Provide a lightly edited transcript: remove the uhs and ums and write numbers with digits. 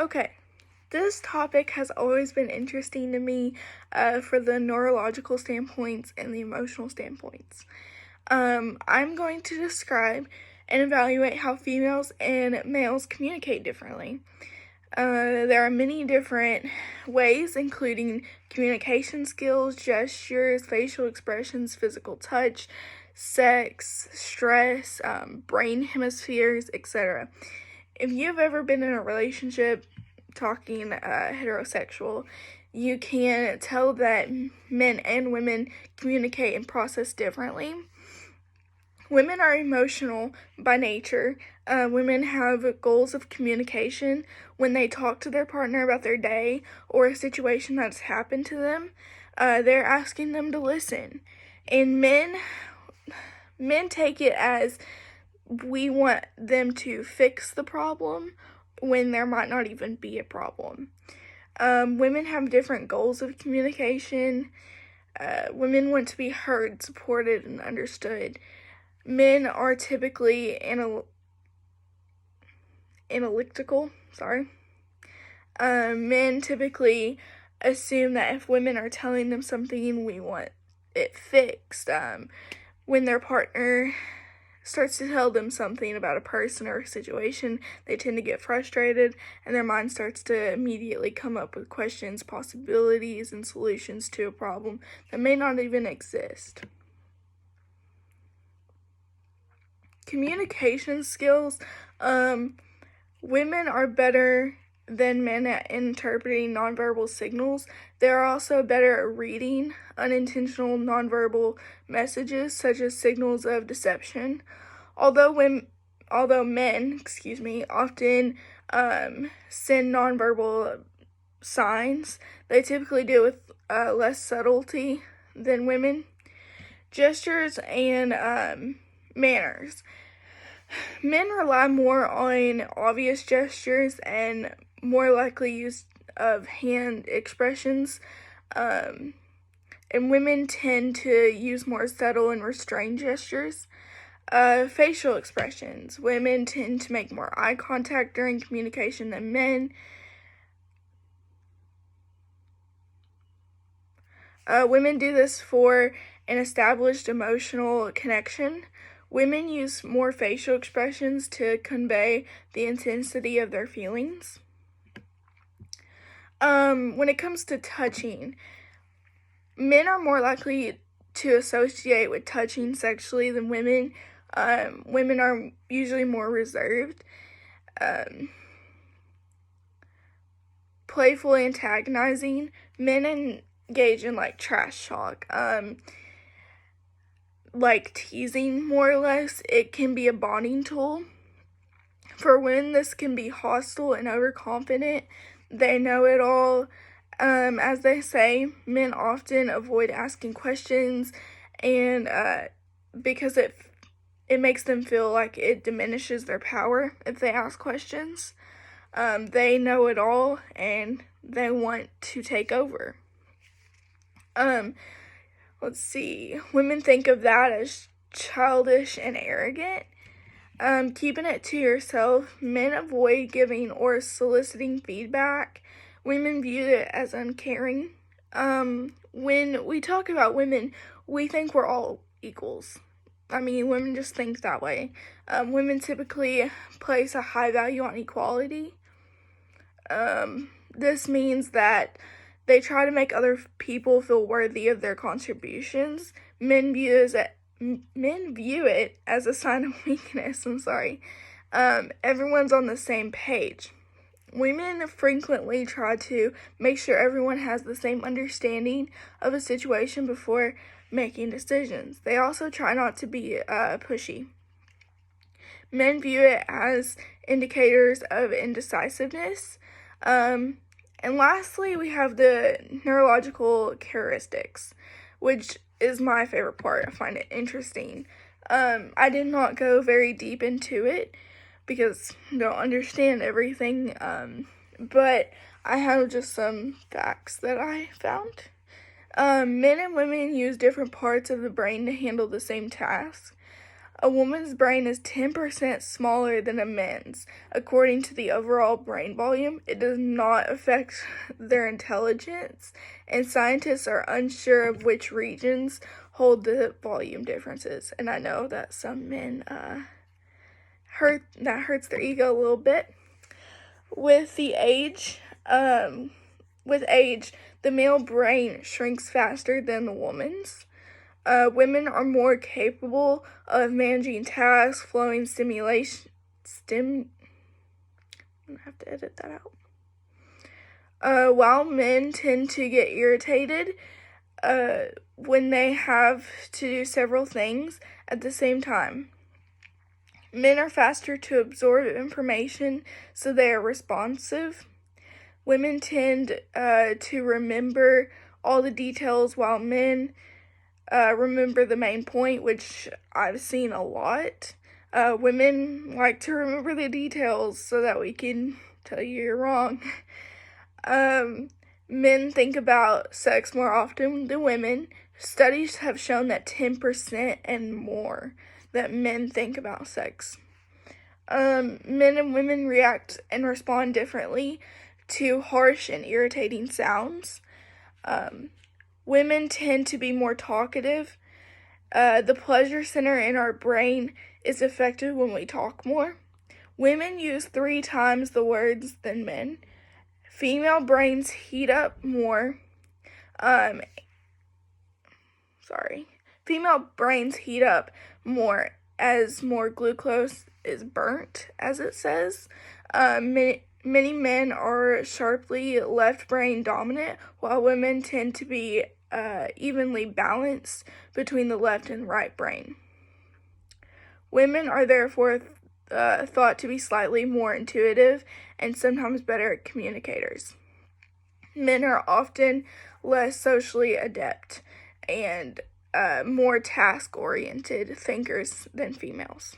Okay, this topic has always been interesting to me for the neurological standpoints and the emotional standpoints. I'm going to describe and evaluate how females and males communicate differently. There are many different ways, including communication skills, gestures, facial expressions, physical touch, sex, stress, brain hemispheres, etc. If you've ever been in a relationship, talking heterosexual, you can tell that men and women communicate and process differently. Women are emotional by nature. Women have goals of communication when they talk to their partner about their day or a situation that's happened to them. They're asking them to listen. And men take it as we want them to fix the problem when there might not even be a problem. Women have different goals of communication. Women want to be heard, supported, and understood. Men are typically analytical. Men typically assume that if women are telling them something, we want it fixed. When their partner starts to tell them something about a person or a situation, they tend to get frustrated, and their mind starts to immediately come up with questions, possibilities, and solutions to a problem that may not even exist. Communication skills. Women are better than men at interpreting nonverbal signals. They're also better at reading unintentional nonverbal messages, such as signals of deception. Although men, often send nonverbal signs, they typically do it with less subtlety than women. Gestures and manners. Men rely more on obvious gestures and more likely use of hand expressions, and women tend to use more subtle and restrained gestures. Facial expressions. Women tend to make more eye contact during communication than men. Women do this for an established emotional connection. Women use more facial expressions to convey the intensity of their feelings. When it comes to touching, men are more likely to associate with touching sexually than women. Women are usually more reserved. Playfully antagonizing. Men engage in trash talk. Like teasing, more or less. It can be a bonding tool. For women, this can be hostile and overconfident. They know it all. As they say, men often avoid asking questions, and because it makes them feel like it diminishes their power if they ask questions. They know it all, and they want to take over. Let's see. Women think of that as childish and arrogant. Keeping it to yourself. Men avoid giving or soliciting feedback. Women view it as uncaring. When we talk about women, we think we're all equals. Women just think that way. Women typically place a high value on equality. This means that they try to make other people feel worthy of their contributions. Men view it as a sign of weakness. Everyone's on the same page. Women frequently try to make sure everyone has the same understanding of a situation before making decisions. They also try not to be pushy. Men view it as indicators of indecisiveness. And lastly, we have the neurological characteristics, which is my favorite part. I find it interesting. I did not go very deep into it because I don't understand everything, but I have just some facts that I found. Men and women use different parts of the brain to handle the same task. A woman's brain is 10% smaller than a man's. According to the overall brain volume, it does not affect their intelligence, and scientists are unsure of which regions hold the volume differences. And I know that some men hurts their ego a little bit. With age, the male brain shrinks faster than the woman's. Women are more capable of managing tasks, flowing stimulation. I'm gonna have to edit that out. While men tend to get irritated when they have to do several things at the same time. Men are faster to absorb information, so they are responsive. Women tend to remember all the details, while men remember the main point, which I've seen a lot. Women like to remember the details so that we can tell you you're wrong. Men think about sex more often than women. Studies have shown that 10% and more that men think about sex. Men and women react and respond differently to harsh and irritating sounds. Women tend to be more talkative. The pleasure center in our brain is affected when we talk more. Women use 3 times the words than men. Female brains heat up more. Female brains heat up more as more glucose is burnt, as it says. Many men are sharply left brain dominant, while women tend to be evenly balanced between the left and right brain. Women are therefore thought to be slightly more intuitive and sometimes better communicators. Men are often less socially adept and more task-oriented thinkers than females.